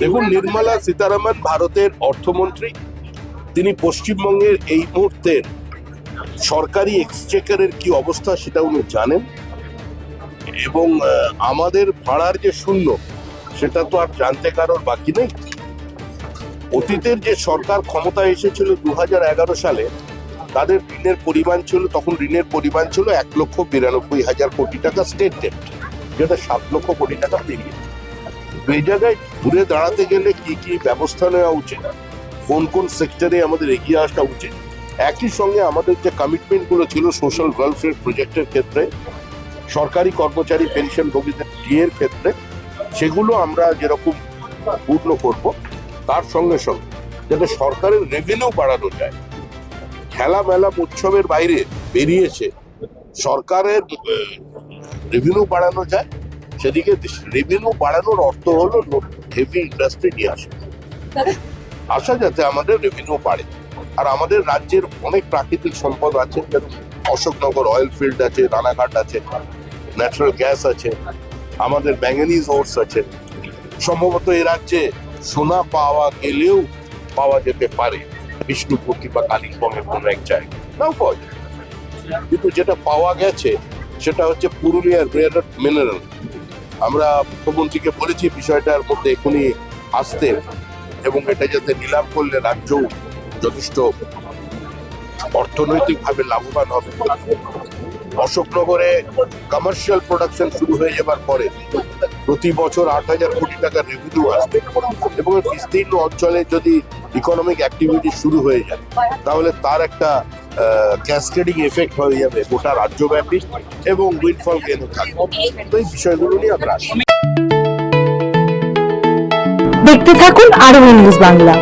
দেখুন, নির্মলা সীতারামন ভারতের অর্থমন্ত্রী। তিনি পশ্চিমবঙ্গের এই মুহূর্তের সরকারি এক্সচেকারের কি অবস্থা সেটা উনি জানেন, এবং আমাদের ভাড়ার যে শূন্য সেটা তো আর জানতে কারোর বাকি নেই। অতীতের যে সরকার ক্ষমতায় এসেছিল 2011 সালে, তাদের ঋণের পরিমাণ ছিল, তখন ঋণের পরিমাণ ছিল 1,92,000 কোটি টাকা স্টেট ডেট, যেটা 7 লক্ষ কোটি টাকা পেরিয়ে। এই জায়গায় ঘুরে দাঁড়াতে গেলে কি কি ব্যবস্থা নেওয়া উচিত, কোন কোন সেক্টরে আমাদের এগিয়ে আসা উচিত, একই সঙ্গে আমাদের যে কমিটমেন্ট গুলো ছিল সোশ্যাল ওয়েলফেয়ার প্রজেক্টের ক্ষেত্রে, সরকারি কর্মচারী পেনশনভোগীদের ডিএর ক্ষেত্রে, সেগুলো আমরা যেরকম পূর্ণ করব, তার সঙ্গে সঙ্গে যাতে সরকারের রেভিনিউ বাড়ানো যায়। খেলা মেলা উৎসবের বাইরে বেরিয়েছে, সরকারের রেভিনিউ বাড়ানো যায়, সেদিকে রেভিনিউ বাড়ানোর অর্থ হলো হেভি ইন্ডাস্ট্রি নিয়ে আসা যাতে আমাদের রেভিনিউ বাড়ে। আর আমাদের রাজ্যের অনেক প্রাকৃতিক সম্পদ আছে, যেমন অশোকনগর অয়েল ফিল্ড আছে, রানাঘাট আছে, ন্যাচারাল গ্যাস আছে, আমাদের ম্যাঙ্গানিজ ওরস আছে। সম্ভবত এ রাজ্যে সোনা পাওয়া গেলেও পাওয়া যেতে পারে বিষ্ণুপুর কিংবা কালিম্পংয়ের কোনো এক জায়গায়, নাও পাওয়া যায়। কিন্তু যেটা পাওয়া গেছে সেটা হচ্ছে পুরুলিয়ার রেয়ার আর্থ মিনারেল। আমরা মুখ্যমন্ত্রীকে বলেছি বিষয়টার মধ্যে এখনই আসতে, এবং এটা যাতে নিলাম করলে রাজ্য যথেষ্ট অর্থনৈতিকভাবে লাভবান হবে। অশোকনগরে কমার্শিয়াল প্রোডাকশন শুরু হয়ে যাবার পরে প্রতি বছর 8,000 কোটি টাকার রেভিনিউ আসবে, এবং বিস্তীর্ণ অঞ্চলে যদি ইকোনমিক অ্যাক্টিভিটি শুরু হয়ে যায় তাহলে তার একটা ক্যাসকেডিং এফেক্ট হয়ে যাবে গোটা রাজ্যব্যাপী, এবং উইন্ডফল গেইনও থাকবে। তো এই বিষয়গুলো নিয়ে আমরা আসি। দেখতে থাকুন আরবি নিউজ বাংলা।